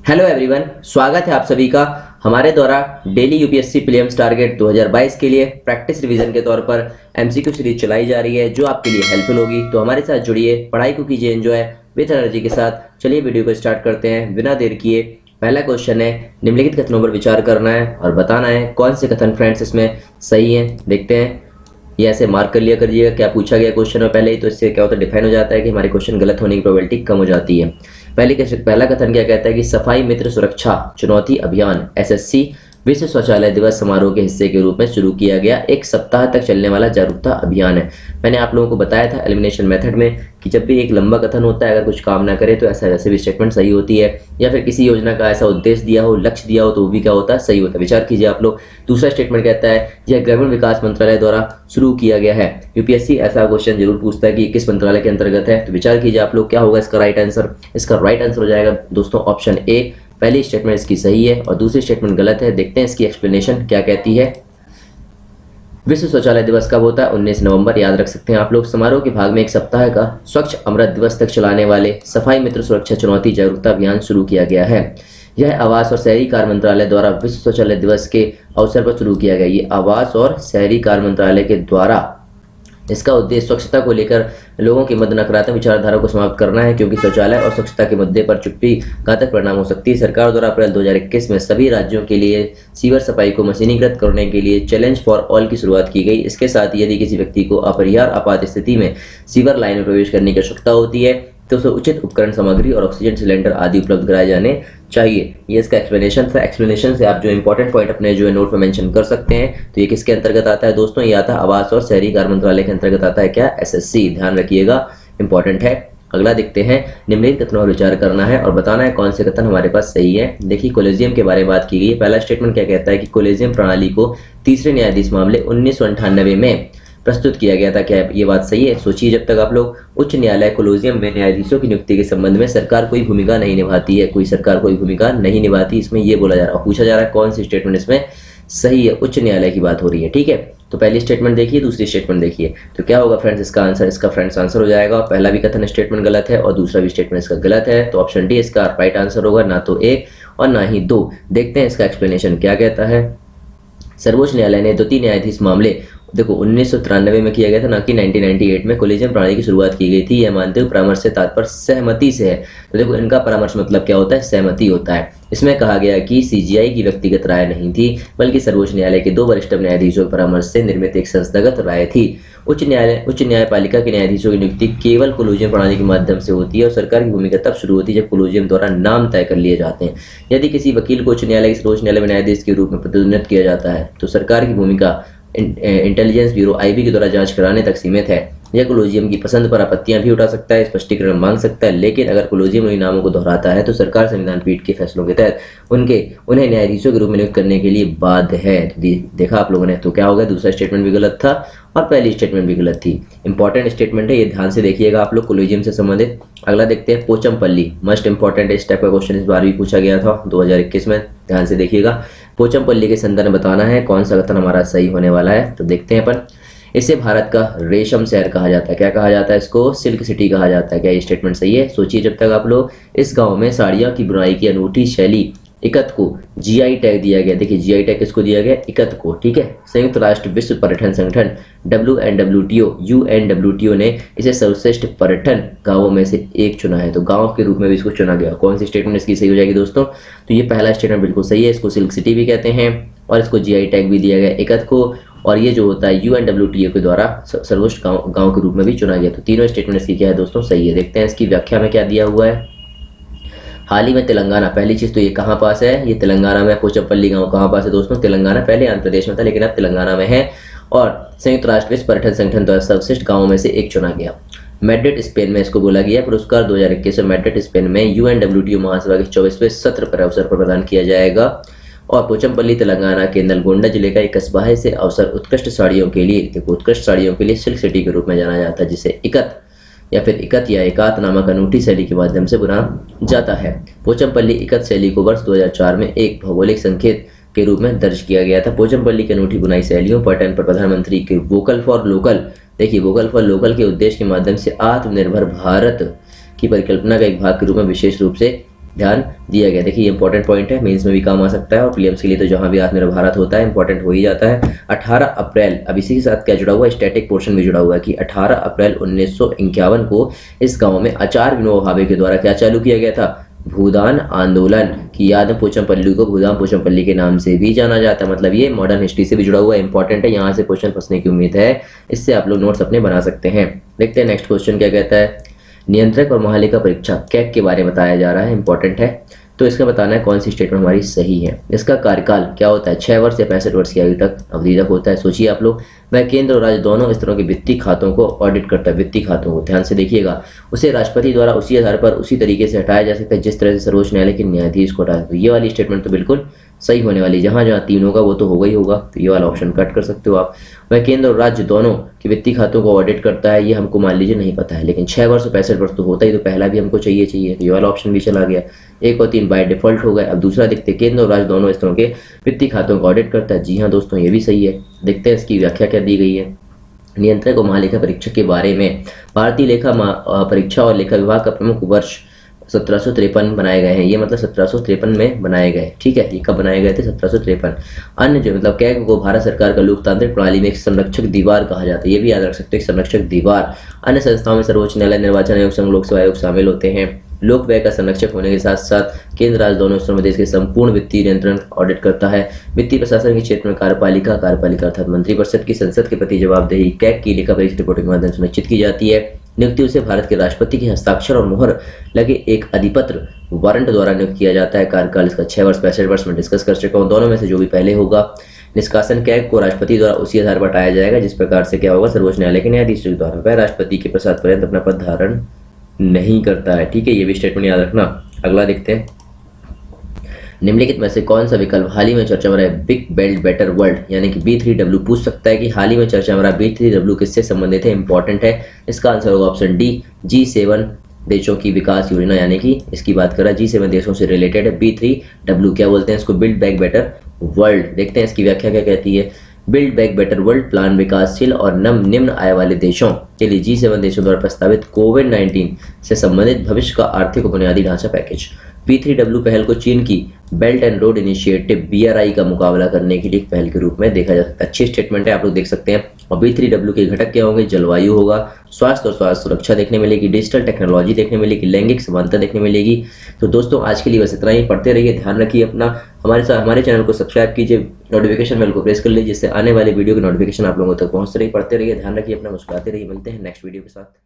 Hello everyone, स्वागत है आप सभी का हमारे द्वारा डेली यूपीएससी प्रीलिम्स टारगेट 2022 के लिए प्रैक्टिस रिवीजन के तौर पर एमसीक्यू सीरीज चलाई जा रही है जो आपके लिए हेल्पफुल होगी। तो हमारे साथ जुड़िए, पढ़ाई को कीजिए एंजॉय विथ एनर्जी के साथ। चलिए वीडियो को स्टार्ट करते हैं बिना देर किए। पहला क्वेश्चन है, निम्नलिखित कथनों पर विचार करना है और बताना है कौन से कथन फ्रेंड्स इसमें सही हैं। देखते हैं, ये ऐसे मार्क कर लिया करिएगा क्या पूछा गया क्वेश्चन में पहले ही, तो इससे क्या होता है डिफाइन हो जाता है कि हमारे क्वेश्चन गलत होने की प्रोबेबिलिटी कम हो जाती है। पहला कथन क्या कहता है कि सफाई मित्र सुरक्षा चुनौती अभियान एसएससी विश्व शौचालय दिवस समारोह के हिस्से के रूप में शुरू किया गया एक सप्ताह तक चलने वाला जागरूकता अभियान है। मैंने आप लोगों को बताया था एलिमिनेशन मेथड में कि जब भी एक लंबा कथन होता है, अगर कुछ काम ना करे तो ऐसा वैसे भी स्टेटमेंट सही होती है, या फिर किसी योजना का ऐसा उद्देश्य दिया हो, लक्ष्य दिया हो, तो वो भी क्या होता है, सही होता है। विचार कीजिए आप लोग। दूसरा स्टेटमेंट कहता है यह ग्रामीण विकास मंत्रालय द्वारा शुरू किया गया है। यूपीएससी ऐसा क्वेश्चन जरूर पूछता है कि किस मंत्रालय के अंतर्गत है, तो विचार कीजिए आप लोग क्या होगा इसका राइट आंसर। इसका राइट आंसर हो जाएगा दोस्तों ऑप्शन ए। पहली स्टेटमेंट इसकी सही है और दूसरी स्टेटमेंट गलत है। देखते हैं इसकी एक्सप्लेनेशन क्या कहती है। विश्व शौचालय दिवस कब होता है? 19 नवंबर, याद रख सकते हैं आप लोग। समारोह के भाग में एक सप्ताह का स्वच्छ अमृत दिवस तक चलाने वाले सफाई मित्र सुरक्षा चुनौती जागरूकता अभियान शुरू किया गया है। यह आवास और शहरी कार्य मंत्रालय द्वारा विश्व शौचालय दिवस के अवसर पर शुरू किया गया। ये आवास और शहरी कार्य मंत्रालय के द्वारा इसका उद्देश्य स्वच्छता को लेकर लोगों के मध्य नकारात्मक विचारधारा को समाप्त करना है, क्योंकि शौचालय और स्वच्छता के मुद्दे पर चुप्पी घातक परिणाम हो सकती है। सरकार द्वारा अप्रैल 2021 में सभी राज्यों के लिए सीवर सफाई को मशीनीकृत करने के लिए चैलेंज फॉर ऑल की शुरुआत की गई। इसके साथ ही यदि किसी व्यक्ति को अपरिहार्य आपात स्थिति में सीवर लाइन में प्रवेश करने की आवश्यकता होती है तो उसे उचित उपकरण सामग्री और ऑक्सीजन सिलेंडर आदि उपलब्ध कराए जाने चाहिए। ये इसका एक्सप्लेनेशन था। एक्सप्लेनेशन से आप जो इंपॉर्टेंट पॉइंट अपने जो है नोट में मेंशन कर सकते हैं। तो ये किसके अंतर्गत आता है दोस्तों? ये आता है आवास और शहरी कार्य मंत्रालय के अंतर्गत आता है क्या? एसएससी। ध्यान रखिएगा, इंपॉर्टेंट है। अगला देखते हैं, निम्नलिखित कथनों पर विचार करना है और बताना है कौन से कथन हमारे पास सही है। देखिए, कोलेजियम के बारे में बात की गई है। पहला स्टेटमेंट क्या कहता है कि कोलेजियम प्रणाली को तीसरे न्यायाधीश मामले 1998 में प्रस्तुत किया गया था। क्या ये बात सही है? सोचिए, जब तक आप लोग उच्च न्यायालय कोलोजियम में न्यायाधीशों की नियुक्ति के संबंध में सरकार कोई भूमिका नहीं निभाती है, कोई सरकार कोई भूमिका नहीं निभाती, इसमें ये बोला जा रहा है, पूछा जा रहा है कौन सी स्टेटमेंट इसमें सही है। उच्च न्यायालय की बात हो रही है, ठीक है। तो पहली स्टेटमेंट देखिए, दूसरी स्टेटमेंट देखिए, तो क्या होगा फ्रेंड्स इसका आंसर? इसका फ्रेंड्स आंसर हो जाएगा पहला भी कथन स्टेटमेंट गलत है और दूसरा भी स्टेटमेंट इसका गलत है, तो ऑप्शन डी इसका राइट आंसर होगा, ना तो एक और ना ही दो। देखते हैं इसका एक्सप्लेनेशन क्या कहता है। सर्वोच्च न्यायालय ने द्वितीय न्यायाधीश मामले देखो 1993 में किया गया था, ना कि 1998 में कोलेजियम प्रणाली की शुरुआत की गई थी। यह मानते हुए परामर्श से तात्पर्य सहमति से है। तो देखो, इनका परामर्श मतलब क्या होता है? सहमति होता है। इसमें कहा गया कि सीजीआई की व्यक्तिगत राय नहीं थी, बल्कि सर्वोच्च न्यायालय के दो वरिष्ठ न्यायाधीशों के परामर्श से निर्मित एक संस्थागत राय थी। उच्च न्यायपालिका के न्यायाधीशों की नियुक्ति केवल कोलेजियम प्रणाली के माध्यम से होती है और सरकार की भूमिका तब शुरू होती है जब कोलेजियम द्वारा नाम तय कर लिए जाते हैं। यदि किसी वकील को उच्च न्यायालय के सर्वोच्च न्यायालय में न्यायाधीश के रूप में प्रतिनिधित्व किया जाता है तो सरकार की भूमिका इंटेलिजेंस ब्यूरो आईबी के द्वारा जांच कराने तक सीमित है। यह कोलेजियम की पसंद पर आपत्तियां भी उठा सकता है, स्पष्टीकरण मांग सकता है, लेकिन अगर कोलेजियम उन्हीं नामों को दोहराता है तो सरकार संविधान पीठ के फैसलों के तहत उन्हें न्यायाधीशों के रूप में नियुक्त करने के लिए बाध्य है। तो देखा आप लोगों ने, तो क्या होगा? दूसरा स्टेटमेंट भी गलत था और पहली स्टेटमेंट भी गलत थी। इंपॉर्टेंट स्टेटमेंट है, ये ध्यान से देखिएगा आप लोग कोलेजियम से संबंधित। अगला देखते हैं, पोचमपल्ली। मस्ट इंपॉर्टेंट इस टाइप का क्वेश्चन इस बार भी पूछा गया था 2021 में, ध्यान से देखिएगा। पोचमपल्ली के संदर्भ में बताना है कौन सा कथन हमारा सही होने वाला है। तो देखते हैं अपन। इसे भारत का रेशम शहर कहा जाता है। क्या कहा जाता है? इसको सिल्क सिटी कहा जाता है। क्या ये स्टेटमेंट सही है? सोचिए, जब तक आप लोग इस गांव में साड़ियों की बुनाई की अनूठी शैली इकत को जीआई टैग दिया गया। देखिए, जीआई टैग किसको दिया गया? इकत को, ठीक है। संयुक्त राष्ट्र विश्व पर्यटन संगठन यूएनडब्ल्यूटीओ ने इसे सर्वश्रेष्ठ पर्यटन गांवों में से एक चुना है। तो गांव के रूप में भी इसको चुना गया। कौन सी स्टेटमेंट इसकी सही हो जाएगी दोस्तों? तो ये पहला स्टेटमेंट बिल्कुल सही है। इसको सिल्क सिटी भी कहते हैं और इसको जीआई टैग भी दिया गया इकत को, और ये जो होता है यूएनडब्ल्यूटीओ के द्वारा सर्वोच्च गांव के रूप में भी चुना गया। तो तीनों स्टेटमेंट इसकी क्या है दोस्तों? सही है। देखते हैं इसकी व्याख्या में क्या दिया हुआ है। हाल ही में तेलंगाना, पहली चीज तो ये कहाँ पास है? ये तेलंगाना में। पोचमपल्ली गांव कहाँ पास है दोस्तों? तेलंगाना। पहले आंध्र प्रदेश में था लेकिन अब तेलंगाना में है, और संयुक्त राष्ट्र विश्व पर्यटन संगठन द्वारा सर्वश्रेष्ठ गांवों में से एक चुना गया। मैड्रिड स्पेन में इसको बोला गया। पुरस्कार 2021 में मैड्रिड स्पेन में यूएनडब्ल्यूटीओ महासभा के 24वें सत्र पर अवसर पर प्रदान किया जाएगा। और पोचमपल्ली तेलंगाना के नलगोंडा जिले का एक कस्बा है। इसे अवसर उत्कृष्ट साड़ियों के लिए, देखो उत्कृष्ट साड़ियों के लिए सिल्क सिटी के रूप में जाना जाता है, जिसे इकत या एकात नामक अनूठी शैली के माध्यम से बुना जाता है। पोचमपल्ली इकत शैली को वर्ष 2004 में एक भौगोलिक संकेत के रूप में दर्ज किया गया था। पोचमपल्ली की अनूठी बुनाई शैलियों पर्यटन पर प्रधानमंत्री के वोकल फॉर लोकल, देखिए वोकल फॉर लोकल के उद्देश्य के माध्यम से आत्मनिर्भर भारत की परिकल्पना का एक भाग के रूप में विशेष रूप से ध्यान दिया गया। देखिए ये इंपॉर्टेंट पॉइंट है, मेंस में भी काम आ सकता है और प्रीलिम्स के लिए तो जहां भी आत्मनिर्भर भारत होता है इंपॉर्टेंट हो ही जाता है। 18 अप्रैल, अब इसी के साथ क्या जुड़ा हुआ है, स्टैटिक पोर्शन भी जुड़ा हुआ है कि 18 अप्रैल 1951 को इस गांव में आचार्य विनोबा भावे के द्वारा क्या चालू किया गया था, भूदान आंदोलन की याद में पोचमपल्ली को भूदान पोचमपल्ली के नाम से भी जाना जाता है। मतलब ये मॉडर्न हिस्ट्री से भी जुड़ा हुआ है, इंपॉर्टेंट है, यहाँ से क्वेश्चन फंसने की उम्मीद है, इससे आप लोग नोट्स अपने बना सकते हैं। देखते हैं नेक्स्ट क्वेश्चन क्या कहता है। नियंत्रक और महालेखा परीक्षा कैग के बारे में बताया जा रहा है, इंपॉर्टेंट है। तो इसका बताना है कौन सी स्टेटमेंट हमारी सही है। इसका कार्यकाल क्या होता है, 6 वर्ष या 65 वर्ष की आयु तक अवधि तक होता है। सोचिए आप लोग, वह केंद्र और राज्य दोनों स्तरों के वित्तीय खातों को ऑडिट करता है, वित्तीय खातों को, ध्यान से देखिएगा। उसे राष्ट्रपति द्वारा उसी आधार पर उसी तरीके से हटाया जा सकता है जिस तरह से सर्वोच्च न्यायालय के न्यायाधीश को हटाया। तो ये वाली स्टेटमेंट तो बिल्कुल सही होने वाली, जहां जहां 3 होगा वो तो होगा ही होगा, तो ये वाला ऑप्शन कट कर सकते हो आप। वह केंद्र और राज्य दोनों के वित्तीय खातों को ऑडिट करता है, ये हमको मान लीजिए नहीं पता है, लेकिन 6 वर्ष और 65 वर्ष तो होता ही, तो पहला भी हमको चाहिए, तो ये वाला ऑप्शन भी चला गया। 1 और 3 बाय डिफॉल्ट हो गए। अब दूसरा देखते, केंद्र और राज्य दोनों स्तरों के वित्तीय खातों को ऑडिट करता है। जी हाँ दोस्तों, ये भी सही है। देखते हैं इसकी व्याख्या क्या दी गई है। नियंत्रक और महालेखा परीक्षक के बारे में, भारतीय लेखा परीक्षा और लेखा विभाग का प्रमुख वर्ष 1753 बनाए गए हैं। ये मतलब 1753 में बनाए गए, ठीक है। ये कब बनाए गए थे, 1753। अन्य जो मतलब कैग को भारत सरकार का लोकतांत्रिक प्रणाली में एक संरक्षक दीवार कहा जाता है, ये भी याद रख सकते हो, एक संरक्षक दीवार। अन्य संस्थाओं में सर्वोच्च न्यायालय, निर्वाचन आयोग, संघ लोक सेवा आयोग शामिल होते हैं। लोक व्यय का संरक्षक होने के साथ साथ केंद्र राज्य दोनों स्तरों में देश के संपूर्ण वित्तीय नियंत्रण ऑडिट करता है। वित्तीय प्रशासन के क्षेत्र में कार्यपालिका अर्थात मंत्रिपरिषद की संसद के प्रति जवाबदेही कैग की लेखा परीक्षा रिपोर्टिंग के माध्यम से सुनिश्चित की जाती है। नियुक्ति उसे भारत के राष्ट्रपति के हस्ताक्षर और मुहर लगे एक अधिपत्र वारंट द्वारा नियुक्त किया जाता है। कार्यकाल इसका 6 वर्ष 65 वर्ष में डिस्कस कर चुका हूँ, दोनों में से जो भी पहले होगा। निष्कासन कैग को राष्ट्रपति द्वारा उसी आधार पर हटाया जाएगा जिस प्रकार से क्या होगा, सर्वोच्च न्यायालय के न्यायाधीश द्वारा। वह राष्ट्रपति के प्रसाद पर्यंत अपना पद धारण नहीं करता है, ठीक है। ये भी स्टेटमेंट याद रखना। अगला देखते हैं, निम्नलिखित में से कौन सा विकल्प हाल ही में चर्चा में रहा है, बिग बिल्ड बेटर वर्ल्ड यानी कि B3W पूछ सकता है कि हाल ही में चर्चा में रहा B3W किससे संबंधित है, इंपॉर्टेंट है। इसका आंसर होगा ऑप्शन डी, G7 देशों की विकास योजना, यानी कि इसकी बात कर रहा है, G7 देशों से रिलेटेड है। B3W क्या बोलते हैं इसको, बिल्ड बैक बेटर वर्ल्ड। देखते हैं इसकी व्याख्या क्या कहती है। Build back better world plan विकासशील और निम्न आय वाले देशों के लिए G7 देशों द्वारा प्रस्तावित कोविड-19 से संबंधित भविष्य का आर्थिक और बुनियादी ढांचा पैकेज। B3W पहल को चीन की belt and road initiative BRI का मुकाबला करने के लिए एक पहल के रूप में देखा जा सकता है। अच्छी स्टेटमेंट है, आप लोग देख सकते हैं। और B3W के घटक क्या होंगे, जलवायु होगा, स्वास्थ्य और स्वास्थ्य सुरक्षा देखने मिलेगी, डिजिटल टेक्नोलॉजी देखने मिलेगी, लैंगिक समानता देखने मिलेगी। तो दोस्तों आज के लिए बस इतना ही, पढ़ते रहिए, ध्यान रखिए अपना, हमारे चैनल को सब्सक्राइब कीजिए, नोटिफिकेशन बेल को प्रेस कर लीजिए जिससे आने वाले वीडियो की नोटिफिकेशन आप लोगों तक पहुंचते रहिए। पढ़ते रहिए, ध्यान रखिए अपना, मुस्कुराते रहिए। मिलते हैं नेक्स्ट वीडियो के साथ।